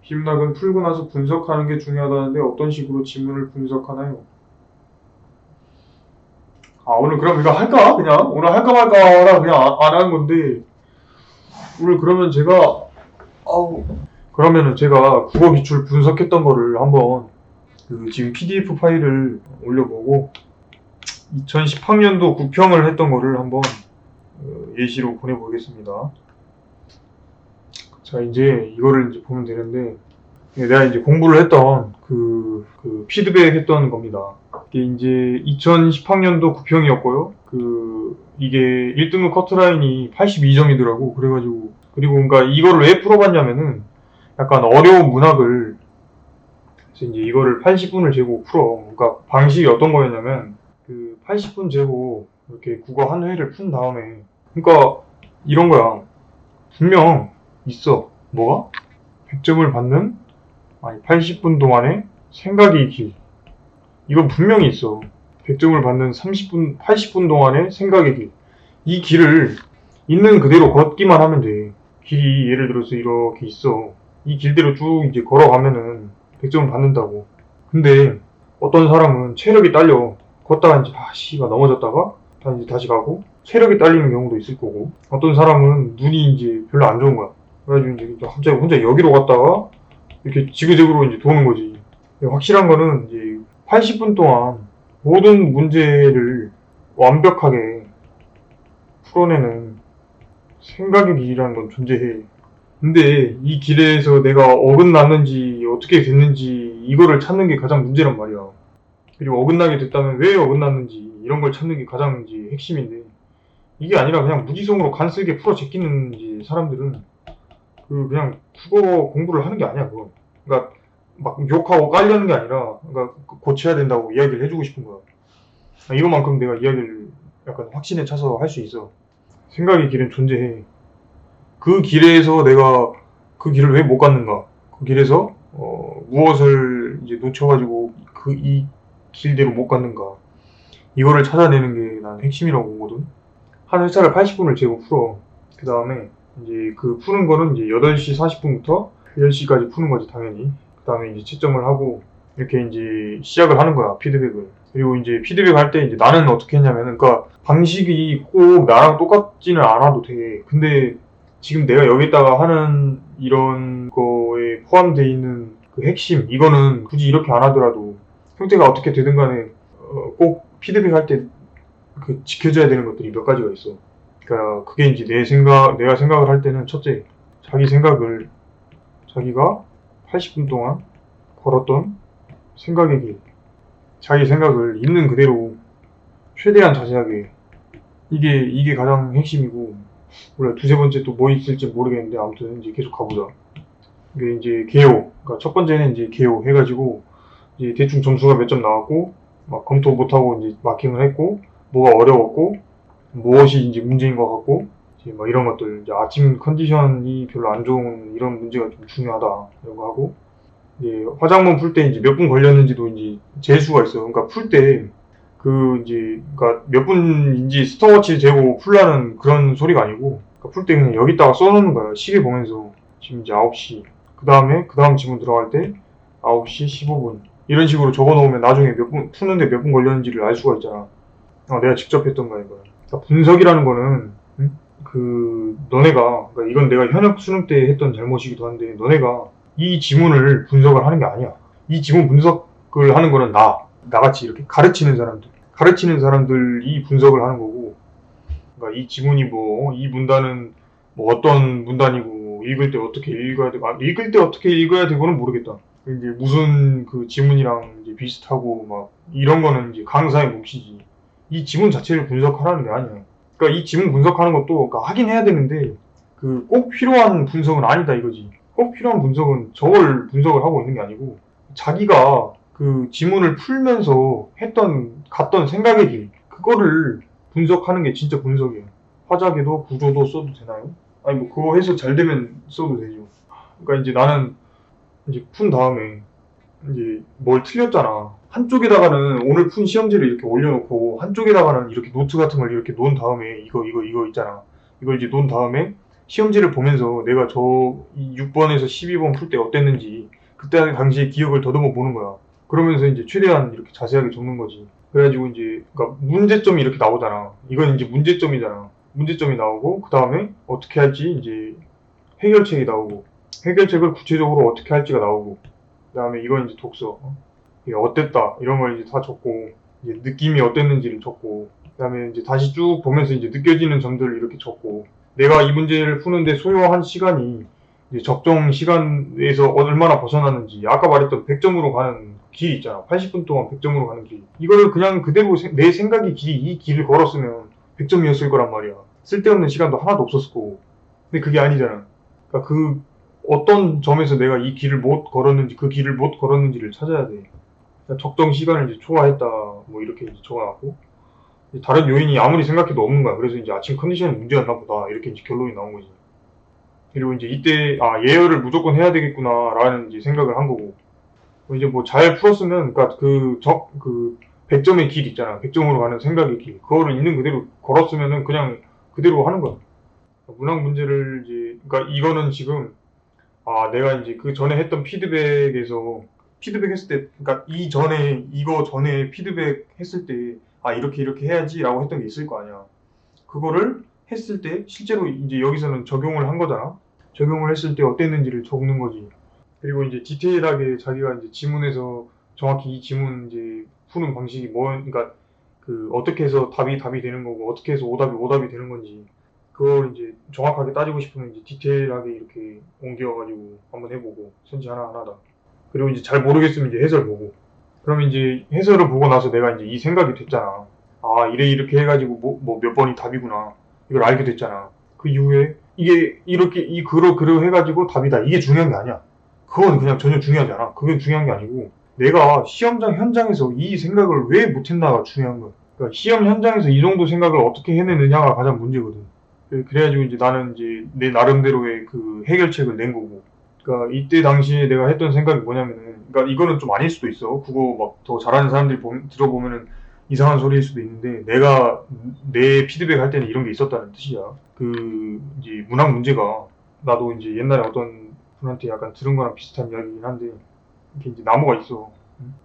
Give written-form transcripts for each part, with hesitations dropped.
비문학은 풀고 나서 분석하는 게 중요하다는데 어떤 식으로 지문을 분석하나요? 오늘 그럼 이거 할까? 그냥 오늘 할까 말까 하다 그냥 안 하는 건데 오늘 그러면 제가 그러면은 제가 국어 기출 분석했던 거를 한번 지금 PDF 파일을 올려보고 2010학년도 구평을 했던 거를 한번 예시로 보내보겠습니다. 자, 이제 이거를 이제 보면 되는데 내가 이제 공부를 했던 그 피드백 했던 겁니다. 이게 이제 2010학년도 구평이었고요. 이게 1등급 커트라인이 82점이더라고. 그래가지고 그리고 그러니까 이거를 왜 풀어봤냐면은 약간 어려운 문학을 그래서 이제 이거를 80분을 재고 풀어. 그러니까 방식이 어떤 거였냐면 80분 재고 이렇게 국어 한 회를 푼 다음에 그러니까 이런 거야. 분명 있어. 뭐가? 100점을 받는 80분 동안에 생각이 길. 이건 분명히 있어. 100점을 받는 80분 동안에 생각의 길. 이 길을 있는 그대로 걷기만 하면 돼. 길이 예를 들어서 이렇게 있어. 이 길대로 쭉 이제 걸어가면은 100점을 받는다고. 근데 어떤 사람은 체력이 딸려. 걷다가 이제 씨발 넘어졌다가 다시 가고 체력이 딸리는 경우도 있을 거고 어떤 사람은 눈이 이제 별로 안 좋은 거야. 그래가지고 이제 갑자기 혼자 여기로 갔다가 이렇게 지그재그로 이제 도는 거지. 확실한 거는 이제 80분 동안 모든 문제를 완벽하게 풀어내는 생각의 길이라는 건 존재해. 근데 이 길에서 내가 어긋났는지 어떻게 됐는지 이거를 찾는 게 가장 문제란 말이야. 그리고 어긋나게 됐다면 왜 어긋났는지 이런 걸 찾는 게 가장 이제 핵심인데 이게 아니라 그냥 무지성으로 간쓰게 풀어 제끼는 이제 사람들은 그냥 국어 공부를 하는 게 아니야 그거. 그러니까 막 욕하고 깔려는 게 아니라 그러니까 고쳐야 된다고 이야기를 해주고 싶은 거야. 이것만큼 내가 이야기를 약간 확신에 차서 할 수 있어. 생각의 길은 존재해. 그 길에서 내가 그 길을 왜 못 갔는가? 그 길에서 무엇을 이제 놓쳐가지고 이 길대로 못 갔는가? 이거를 찾아내는 게 난 핵심이라고 보거든. 한 회차를 80분을 재고 풀어. 그 다음에 이제 그 푸는 거는 이제 8시 40분부터 10시까지 푸는 거지 당연히. 그 다음에 이제 채점을 하고 이렇게 이제 시작을 하는 거야 피드백을. 그리고 이제 피드백 할 때 이제 나는 어떻게 했냐면은 그러니까 방식이 꼭 나랑 똑같지는 않아도 돼. 근데 지금 내가 여기다가 하는 이런 거에 포함되어 있는 그 핵심 이거는 굳이 이렇게 안 하더라도 형태가 어떻게 되든 간에 꼭 피드백 할 때 지켜져야 되는 것들이 몇 가지가 있어. 그러니까 그게 이제 내가 생각을 할 때는 첫째, 자기가 80분 동안 걸었던 생각의 길, 자기 생각을 있는 그대로 최대한 자세하게 이게 가장 핵심이고 몰라 두세 번째 또 뭐 있을지 모르겠는데 아무튼 이제 계속 가보자. 이게 이제 개요. 그러니까 첫 번째는 이제 개요 해가지고 이제 대충 점수가 몇 점 나왔고 막 검토 못하고 이제 마킹을 했고 뭐가 어려웠고 무엇이 이제 문제인 것 같고 이제 막 이런 것들 이제 아침 컨디션이 별로 안 좋은 이런 문제가 좀 중요하다 이런 거 하고 이제 화장문 풀 때 이제 몇 분 걸렸는지도 이제 재 수가 있어. 그러니까 풀 때 이제 그러니까 몇 분인지 스톱워치 재고 풀라는 그런 소리가 아니고 그러니까 풀 때 그냥 여기다가 써놓는 거야. 시계 보면서 지금 이제 9시 그 다음 지문 들어갈 때 9시 15분 이런 식으로 적어놓으면 나중에 푸는데 몇 분 걸렸는지를 알 수가 있잖아. 내가 직접 했던 거야 이거. 그러니까 분석이라는 거는 너네가 그러니까 이건 내가 현역 수능 때 했던 잘못이기도 한데 너네가 이 지문을 분석을 하는 게 아니야. 이 지문 분석을 하는 거는 나같이 이렇게 가르치는 사람들이 분석을 하는 거고 그러니까 이 지문이 이 문단은 어떤 문단이고 읽을 때 어떻게 읽어야 되고 읽을 때 어떻게 읽어야 되고는 모르겠다. 이제 무슨 그 지문이랑 이제 비슷하고 막 이런 거는 이제 강사의 몫이지. 이 지문 자체를 분석하라는 게 아니야. 그러니까 이 지문 분석하는 것도 그러니까 하긴 해야 되는데 꼭 필요한 분석은 아니다 이거지. 꼭 필요한 분석은 저걸 분석을 하고 있는 게 아니고 자기가 그 지문을 풀면서 갔던 생각의 길 그거를 분석하는 게 진짜 분석이에요. 화자계도 구조도 써도 되나요? 아니 뭐 그거 해서 잘 되면 써도 되죠. 그러니까 이제 나는 이제 푼 다음에 이제 뭘 틀렸잖아. 한쪽에다가는 오늘 푼 시험지를 이렇게 올려놓고 한쪽에다가는 이렇게 노트 같은 걸 이렇게 놓은 다음에 이거 있잖아. 이걸 이제 놓은 다음에 시험지를 보면서 내가 저 6번에서 12번 풀 때 어땠는지 그때 당시의 기억을 더듬어 보는 거야. 그러면서 이제 최대한 이렇게 자세하게 적는 거지. 그래가지고 이제 그러니까 문제점이 이렇게 나오잖아. 이건 이제 문제점이잖아. 문제점이 나오고 그 다음에 어떻게 할지 이제 해결책이 나오고 해결책을 구체적으로 어떻게 할지가 나오고 그 다음에 이건 이제 독서 이게 어땠다 이런 걸 이제 다 적고 이제 느낌이 어땠는지를 적고 그 다음에 이제 다시 쭉 보면서 이제 느껴지는 점들을 이렇게 적고 내가 이 문제를 푸는데 소요한 시간이 이제 적정 시간에서 얼마나 벗어났는지 아까 말했던 100점으로 가는 길 있잖아. 80분 동안 100점으로 가는 길. 이거를 그냥 그대로 내 생각의 길이 이 길을 걸었으면 100점이었을 거란 말이야. 쓸데없는 시간도 하나도 없었을 거고. 근데 그게 아니잖아. 그러니까 그 어떤 점에서 내가 이 길을 못 걸었는지 그 길을 못 걸었는지를 찾아야 돼. 그러니까 적정 시간을 이제 초과했다 뭐 이렇게 이제 적어놨고 다른 요인이 아무리 생각해도 없는 거야. 그래서 이제 아침 컨디션이 문제였나 보다 이렇게 이제 결론이 나온 거지. 그리고 이제 이때 예열을 무조건 해야 되겠구나라는 이제 생각을 한 거고 이제 뭐 잘 풀었으면 그러니까 그 100점의 길 있잖아. 100점으로 가는 생각의 길 그거를 있는 그대로 걸었으면은 그냥 그대로 하는 거야. 문학 문제를 이제 그러니까 이거는 지금 내가 이제 그 전에 했던 피드백에서 피드백 했을 때 그러니까 이거 전에 피드백 했을 때 이렇게 이렇게 해야지라고 했던 게 있을 거 아니야. 그거를 했을 때 실제로 이제 여기서는 적용을 한 거잖아. 적용을 했을 때 어땠는지를 적는 거지. 그리고 이제 디테일하게 자기가 이제 지문에서 정확히 이 지문 이제 푸는 방식이 그러니까 그 어떻게 해서 답이 되는 거고 어떻게 해서 오답이 되는 건지 그걸 이제 정확하게 따지고 싶으면 이제 디테일하게 이렇게 옮겨가지고 한번 해보고 선지 하나하나다. 그리고 이제 잘 모르겠으면 이제 해설 보고. 그러면 이제 해설을 보고 나서 내가 이제 이 생각이 됐잖아. 이렇게 해가지고 뭐 몇 번이 답이구나. 이걸 알게 됐잖아. 그 이후에 이게 이렇게 그러 해가지고 답이다. 이게 중요한 게 아니야. 그건 그냥 전혀 중요하지 않아. 그게 중요한 게 아니고 내가 시험장 현장에서 이 생각을 왜 못했나가 중요한 거야. 그러니까 시험 현장에서 이 정도 생각을 어떻게 해내느냐가 가장 문제거든. 그래가지고 이제 나는 이제 내 나름대로의 그 해결책을 낸 거고. 그러니까 이때 당시에 내가 했던 생각이 뭐냐면은, 그러니까 이거는 좀 아닐 수도 있어. 국어 막 더 잘하는 사람들이 들어보면은 이상한 소리일 수도 있는데, 내가 내 피드백 할 때는 이런 게 있었다는 뜻이야. 이제 문학 문제가 나도 이제 옛날에 어떤 분한테 약간 들은 거랑 비슷한 이야기긴 한데, 이렇게 이제 나무가 있어.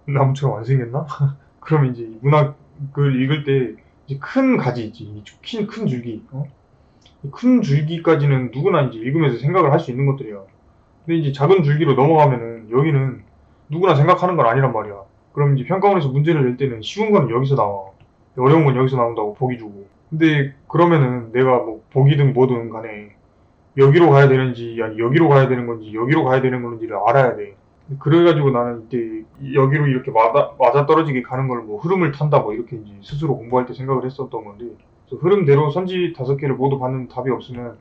나무처럼 안 생겼나? 그럼 이제 문학을 읽을 때 이제 큰 가지 있지. 큰 줄기. 큰 줄기까지는 누구나 이제 읽으면서 생각을 할 수 있는 것들이야. 근데 이제 작은 줄기로 넘어가면은 여기는 누구나 생각하는 건 아니란 말이야. 그럼 이제 평가원에서 문제를 낼 때는 쉬운 건 여기서 나와. 어려운 건 여기서 나온다고 보기 주고. 근데 그러면은 내가 뭐 보기든 뭐든 간에 여기로 가야 되는지 아니 여기로 가야 되는 건지 여기로 가야 되는 건지를 알아야 돼. 그래가지고 나는 이때 여기로 이렇게 맞아 떨어지게 가는 걸 뭐 흐름을 탄다 뭐 이렇게 이제 스스로 공부할 때 생각을 했었던 건데 그래서 흐름대로 선지 5개를 모두 받는 답이 없으면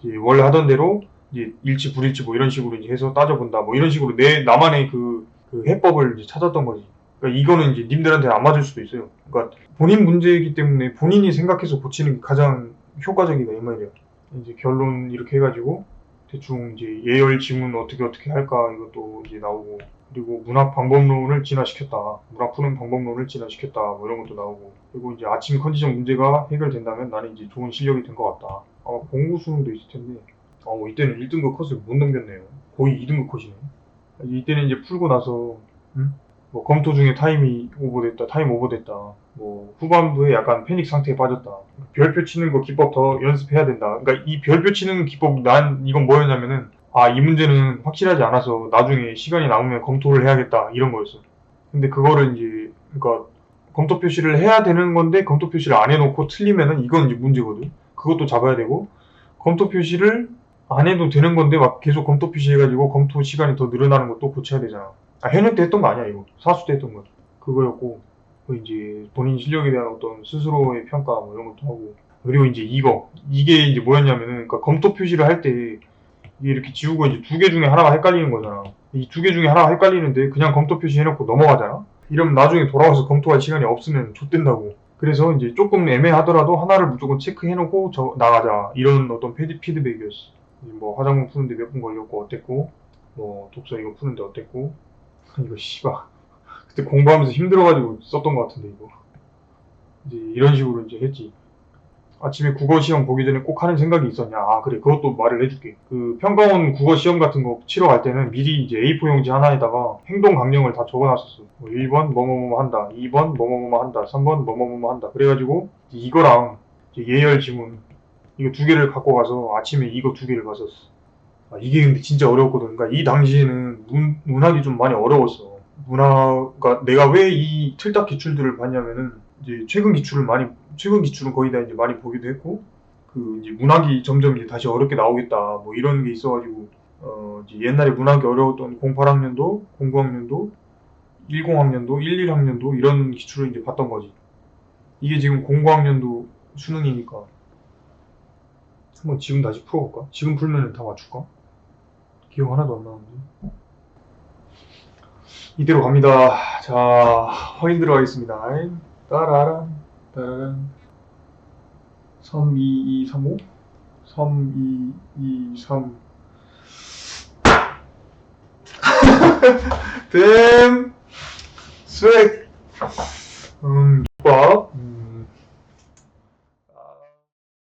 이제 원래 하던 대로 이제 일치 불일치 뭐 이런 식으로 이제 해서 따져본다 뭐 이런 식으로 나만의 그 해법을 이제 찾았던 거지. 그러니까 이거는 이제 님들한테 안 맞을 수도 있어요. 그러니까 본인 문제이기 때문에 본인이 생각해서 고치는 게 가장 효과적이다 이 말이야. 이제 결론 이렇게 해가지고 대충 이제 예열 지문 어떻게 할까 이것도 이제 나오고 그리고 문학 방법론을 진화시켰다. 문학 푸는 방법론을 진화시켰다. 뭐 이런 것도 나오고 그리고 이제 아침 컨디션 문제가 해결된다면 나는 이제 좋은 실력이 된 것 같다. 공부 수능도 있을 텐데 이때는 1등급 컷을 못 넘겼네요. 거의 2등급 컷이네. 이때는 이제 풀고 나서 뭐 검토 중에 타임 오버됐다. 뭐 후반부에 약간 패닉 상태에 빠졌다. 별표 치는 거 기법 더 연습해야 된다. 그러니까 이 별표 치는 기법 이건 뭐였냐면은 이 문제는 확실하지 않아서 나중에 시간이 남으면 검토를 해야겠다 이런 거였어. 근데 그거를 이제 그러니까 검토 표시를 해야 되는 건데 검토 표시를 안 해놓고 틀리면은 이건 이제 문제거든. 그것도 잡아야 되고 검토 표시를 안 해도 되는 건데 막 계속 검토 표시해가지고 검토 시간이 더 늘어나는 것도 고쳐야 되잖아. 현역 때 했던 거 아니야 이거. 사수 때 했던 거. 그거였고 이제 본인 실력에 대한 어떤 스스로의 평가 뭐 이런 것도 하고 그리고 이제 이게 이제 뭐였냐면은 그러니까 검토 표시를 할 때 이게 이렇게 지우고 이제 2개 중에 하나가 헷갈리는 거잖아. 이 2개 중에 하나가 헷갈리는데 그냥 검토 표시 해놓고 넘어가잖아. 이러면 나중에 돌아와서 검토할 시간이 없으면 좆된다고. 그래서 이제 조금 애매하더라도 하나를 무조건 체크해놓고 나가자 이런 어떤 피드백이었어. 뭐 화장품 푸는데 몇 분 걸렸고 어땠고 뭐 독서 이거 푸는데 어땠고 이거 씨발 그때 공부하면서 힘들어가지고 썼던 것 같은데 이거 이제 이런 식으로 이제 했지. 아침에 국어 시험 보기 전에 꼭 하는 생각이 있었냐? 아, 그래. 그것도 말을 해줄게. 그 평가원 국어 시험 같은 거 치러 갈 때는 미리 이제 A4 용지 하나에다가 행동 강령을 다 적어놨었어. 뭐 1번 뭐뭐뭐 한다. 2번 뭐뭐뭐 한다. 3번 뭐뭐뭐 한다. 그래가지고 이거랑 이제 예열 지문 이거 두 개를 갖고 가서 아침에 이거 두 개를 봤었어. 아, 이게 근데 진짜 어려웠거든. 그러니까 이 당시에는 문학이 좀 많이 어려웠어. 문화가 내가 왜 이 틀딱 기출들을 봤냐면은 이제 최근 기출은 거의 다 이제 많이 보기도 했고 그 이제 문학이 점점 이제 다시 어렵게 나오겠다 뭐 이런 게 있어가지고 이제 옛날에 문학이 어려웠던 08학년도, 09학년도, 10학년도, 11학년도 이런 기출을 이제 봤던 거지. 이게 지금 09학년도 수능이니까 한번 지금 다시 풀어볼까? 지금 풀면은 다 맞출까? 기억 하나도 안 나는데. 이대로 갑니다. 자, 확인 들어가겠습니다. 따라란, 따라란. 3, 2, 2, 3, 5? 3, 2, 2, 3. 댐! 스웩! 밥.